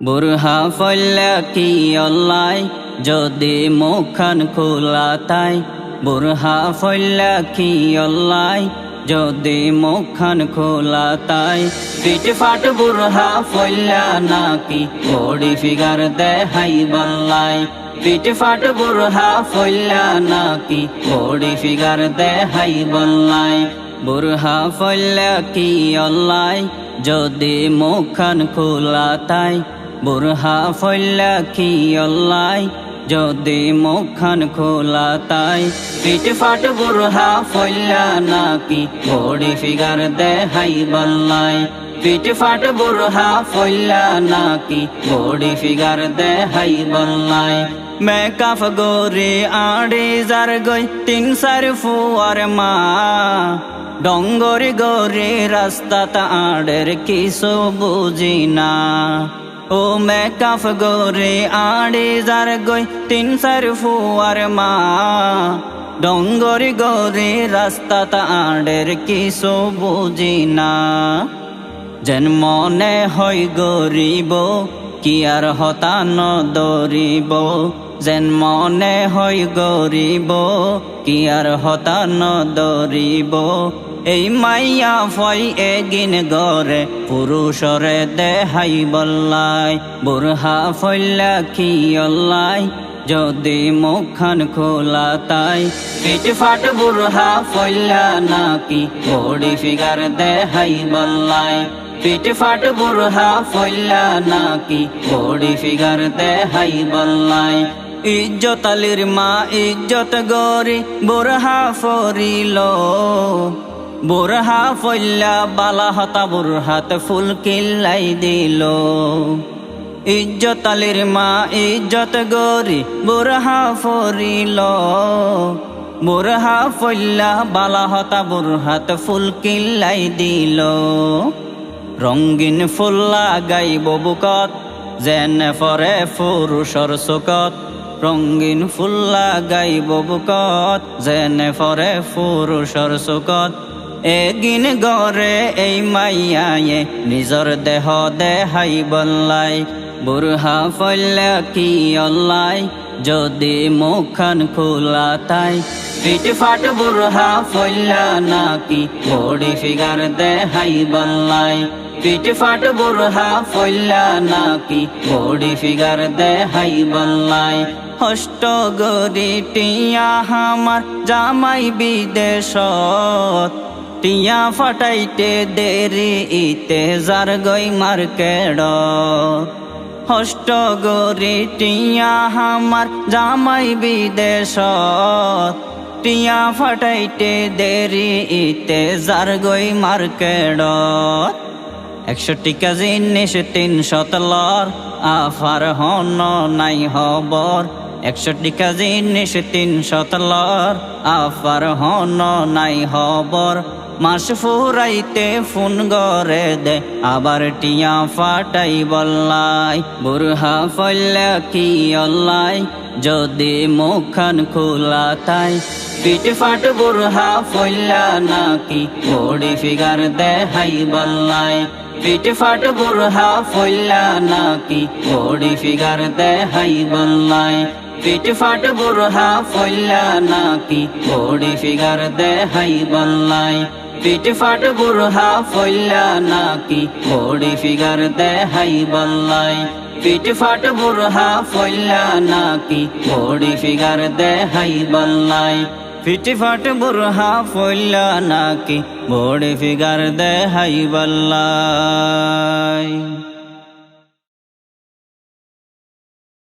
বুরহা ফল্লা কি অল্লাই যদি মুখখান খোলা তাই বুরহা ফল্লা কি অল্লাই যদি মুখখান খোলা তাই পিঠ ফাট বুরহা ফল্লা নাকি বডি ফিগার দেখাই বল্লাই পিঠ ফাট বুরহা ফল্লা নাকি বডি ফিগার দেখাই বল্লাই বুরহা ফল্লা কি অল্লাই যদি মুখখান খোলা তাই বুরহা ফল্লা কি অল্লাই যদি মুখখান খোলা তাই পিঠ ফাট বুরহা ফল্লা নাকি বডি ফিগার দেখাই বল্লাই পিঠ ফাট বুরহা ফল্লা নাকি বডি ফিগার দেখাই বল্লাই মেকআপ গোরে আড়ে যার গই 3-4 ফুয়ার মা ডঙ্গরে গোরে রাস্তাটা আড়ের কিছু বুঝি না ও মেকআপ গোরে আড়ে যার গই 3-4 ফুয়ার মা ডঙ্গরে গোরে রাস্তাটা আড়ের কিছু বুঝি না যেন মনে হয় গরিব কি আর হতান দরিব যেন মনে হয় গরিব কি আর হতান দরিব এই মাইয়া ফই এগিন গরে পুরুষরে দেহাই বল্লাই বুরহা ফল্লা কি অল্লাই যদি মুখখান খোলা তাই পিঠ ফাট বুরহা ফল্লা নাকি বডি ফিগার দেহাই বল্লাই পিঠ ফাট বুরহা ফল্লা নাকি বডি ফিগার দেহাই বল্লাই ইজ্জত আলির মা ইজ্জত গরি বুরহা ফরিল বুরহা ফল্লা বালা হতা বুরহাত ফুল কিল্লাই দিল ইজ্জত আলির মা ইজ্জত গরি বুরহা ফরিল বুরহা ফল্লা বালা হতা বুরহাত ফুল কিল্লাই দিল রঙিন ফুল লাগাইব বুকত যেন ফরে পুরুষর চুকত রঙিন ফুল লাগাইব বুকত যেন ফরে পুরুষর চুকত এগিন গরে এই মাইয়ায়ে নিজর দেহ দেহাই বল্লাই বুরহা ফল্লা কি অল্লাই যদি মুখখান খোলা তাই পিঠ ফাট বুরহা ফল্লা নাকি বডি ফিগার দেহাই বল্লাই পিঠ ফাট বুরহা ফল্লা নাকি বডি ফিগার দেহাই বল্লাই হষ্ট গরি টিয়া হামার জামাই বিদেশত টিয়া ফাটাইতে দেরি ইতে যার গই মার্কেট হষ্ট গরি টিয়া হামার জামাই বিদেশত টিয়া ফাটাইতে দেরি ইতে যার গই মার্কেট 100 টিকা জিনিস 300 লর আফার হন নাই হবর 100 টিকা জিনিস 300 লর আফার হন নাই হবর মাস ফুরাইতে ফোন গরে দে আবার টিয়া ফাটাই বল্লাই বুরহা ফল্লা কি অল্লাই যদি মুখখান খোলা তাই পিঠ ফাট বুরহা ফল্লা নাকি বডি ফিগার দেহাই বল্লাই পিঠ ফাট বুরহা ফল্লা নাকি বডি ফিগার দেহাই বল্লাই পিঠ ফাট বুরহা ফল্লা নাকি বডি ফিগার দেহাই বল্লাই পিঠ ফাট বুরহা ফল্লা নাকি বডি ফিগার দেহাই বল্লাই পিঠ ফাট বুরহা ফল্লা নাকি বডি ফিগার দেহাই বল্লাই পিঠ ফাট বুরহা ফল্লা নাকি বডি ফিগার দেহাই বল্লাই।